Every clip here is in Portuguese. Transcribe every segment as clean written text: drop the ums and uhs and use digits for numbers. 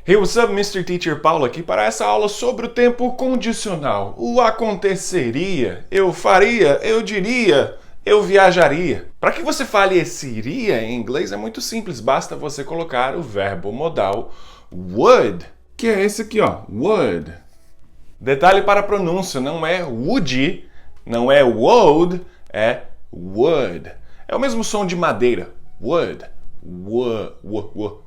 Hey, what's up, Mr. Teacher Paulo aqui para essa aula sobre o tempo condicional. O aconteceria, eu faria, eu diria, eu viajaria. Para que você fale esse iria em inglês é muito simples, basta você colocar o verbo modal would, que é esse aqui, ó, would. Detalhe para a pronúncia, não é would, não é would, é would. É o mesmo som de madeira, would, would.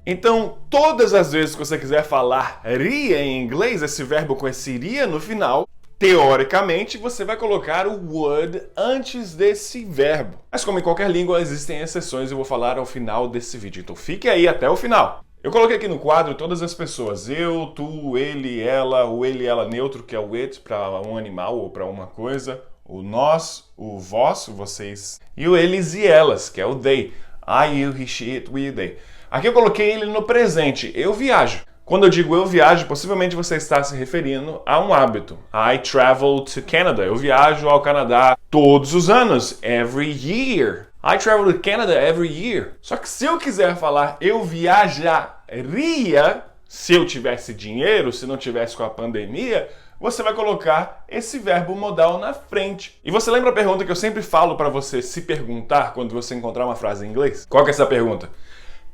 Então, todas as vezes que você quiser falar ria em inglês, esse verbo com esse iria no final, teoricamente você vai colocar o would antes desse verbo. Mas como em qualquer língua, existem exceções e eu vou falar ao final desse vídeo. Então fique aí até o final. Eu coloquei aqui no quadro todas as pessoas. Eu, tu, ele, ela, o ele, ela neutro, que é o it, para um animal ou para uma coisa. O nós, o vós, vocês. E o eles e elas, que é o they. I, you, he, she, it, we, they. Aqui eu coloquei ele no presente. Eu viajo. Quando eu digo eu viajo, possivelmente você está se referindo a um hábito. I travel to Canada. Eu viajo ao Canadá todos os anos. Every year. I travel to Canada every year. Só que se eu quiser falar eu viajaria, se eu tivesse dinheiro, se não tivesse com a pandemia, você vai colocar esse verbo modal na frente. E você lembra a pergunta que eu sempre falo para você se perguntar quando você encontrar uma frase em inglês? Qual que é essa pergunta?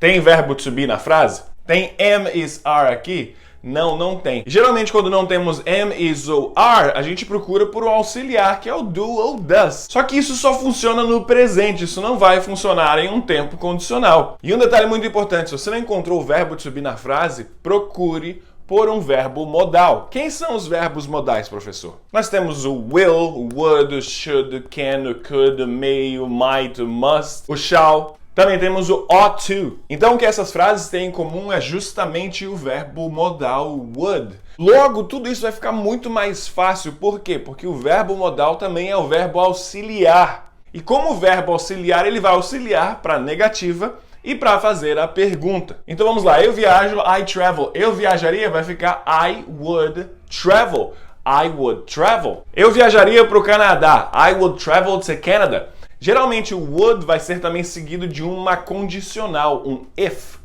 Tem verbo to be na frase? Tem am, is, are aqui? Não, não tem. Geralmente, quando não temos am, is ou are, a gente procura por um auxiliar, que é o do ou does. Só que isso só funciona no presente, isso não vai funcionar em um tempo condicional. E um detalhe muito importante, se você não encontrou o verbo to be na frase, procure por um verbo modal. Quem são os verbos modais, professor? Nós temos o will, o would, o should, o can, o could, o may, o might, o must, o shall. Também temos o ought to. Então o que essas frases têm em comum é justamente o verbo modal would. Logo, tudo isso vai ficar muito mais fácil. Por quê? Porque o verbo modal também é o verbo auxiliar. E como o verbo auxiliar, ele vai auxiliar para a negativa e para fazer a pergunta. Então vamos lá, eu viajo, I travel. Eu viajaria, vai ficar I would travel. I would travel. Eu viajaria para o Canadá. I would travel to Canada. Geralmente o would vai ser também seguido de uma condicional, um if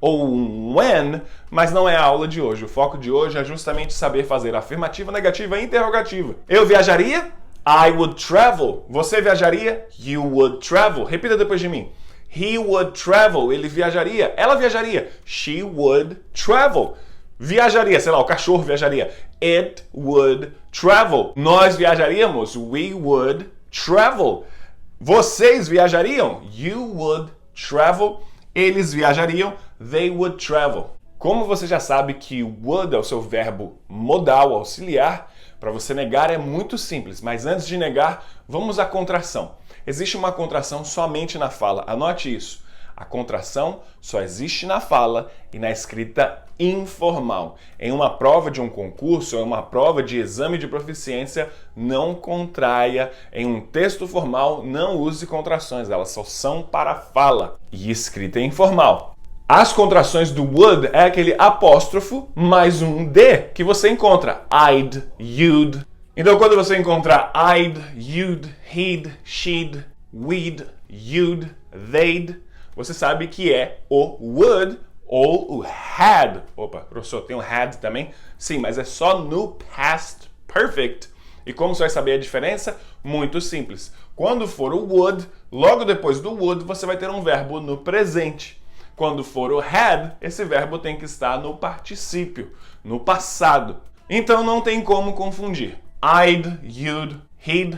ou um when, mas não é a aula de hoje. O foco de hoje é justamente saber fazer afirmativa, negativa e interrogativa. Eu viajaria? I would travel. Você viajaria? You would travel. Repita depois de mim. He would travel. Ele viajaria. Ela viajaria. She would travel. Viajaria, sei lá, o cachorro viajaria. It would travel. Nós viajaríamos. We would travel. Vocês viajariam? You would travel. Eles viajariam? They would travel. Como você já sabe que o would é o seu verbo modal, auxiliar, para você negar é muito simples, mas antes de negar, vamos à contração. Existe uma contração somente na fala. Anote isso. A contração só existe na fala e na escrita informal. Em uma prova de um concurso, em uma prova de exame de proficiência, não contraia. Em um texto formal, não use contrações. Elas só são para fala. E escrita informal. As contrações do would é aquele apóstrofo mais um D que você encontra. I'd, you'd. Então, quando você encontrar I'd, you'd, he'd, she'd, we'd, you'd, they'd, você sabe que é o would ou o had. Opa, professor, tem o had também? Sim, mas é só no past perfect. E como você vai saber a diferença? Muito simples. Quando for o would, logo depois do would, você vai ter um verbo no presente. Quando for o had, esse verbo tem que estar no particípio, no passado. Então não tem como confundir. I'd, you'd, he'd,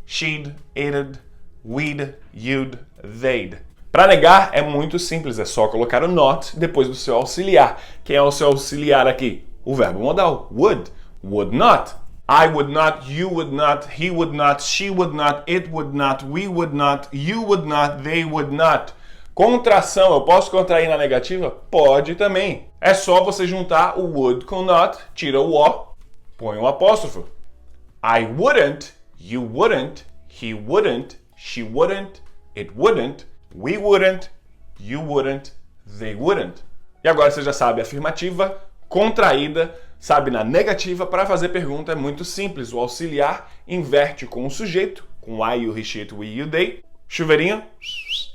she'd, it'd, we'd, you'd, they'd. Para negar é muito simples, é só colocar o not depois do seu auxiliar. Quem é o seu auxiliar aqui? O verbo modal, would, would not. I would not, you would not, he would not, she would not, it would not, we would not, you would not, they would not. Contração, eu posso contrair na negativa? Pode também. É só você juntar o would com not, tira o o, põe um apóstrofo. I wouldn't, you wouldn't, he wouldn't, she wouldn't, it wouldn't, we wouldn't, you wouldn't, they wouldn't. E agora você já sabe a afirmativa, contraída, sabe na negativa. Para fazer pergunta é muito simples. O auxiliar inverte com o sujeito, com I, you, he, she, it, we, you, they. Chuveirinho,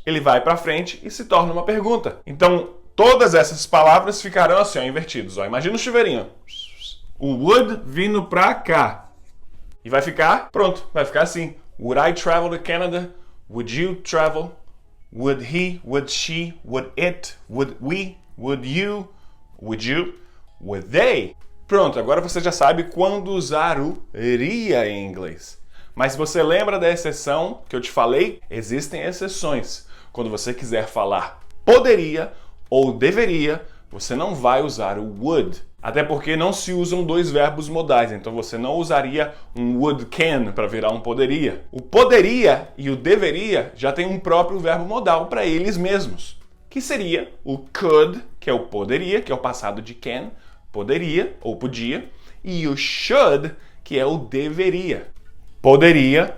ele vai para frente e se torna uma pergunta. Então, todas essas palavras ficarão assim, ó, invertidos. Ó. Imagina o chuveirinho. O would vindo pra cá. E vai ficar, pronto, vai ficar assim. Would I travel to Canada? Would you travel? Would he? Would she? Would it? Would we? Would you? Would you? Would they? Pronto, agora você já sabe quando usar o iria em inglês. Mas se você lembra da exceção que eu te falei, existem exceções. Quando você quiser falar poderia ou deveria, você não vai usar o would. Até porque não se usam dois verbos modais, então você não usaria um would can para virar um poderia. O poderia e o deveria já tem um próprio verbo modal para eles mesmos, que seria o could, que é o poderia, que é o passado de can, poderia ou podia, e o should, que é o deveria. Poderia,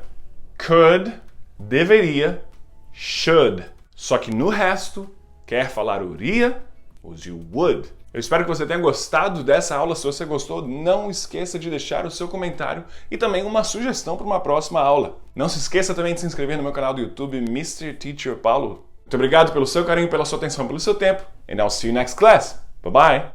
could, deveria, should. Só que no resto, quer falar o iria, use o would. Eu espero que você tenha gostado dessa aula. Se você gostou, não esqueça de deixar o seu comentário e também uma sugestão para uma próxima aula. Não se esqueça também de se inscrever no meu canal do YouTube, Mr. Teacher Paulo. Muito obrigado pelo seu carinho, pela sua atenção, pelo seu tempo. And I'll see you next class. Bye bye!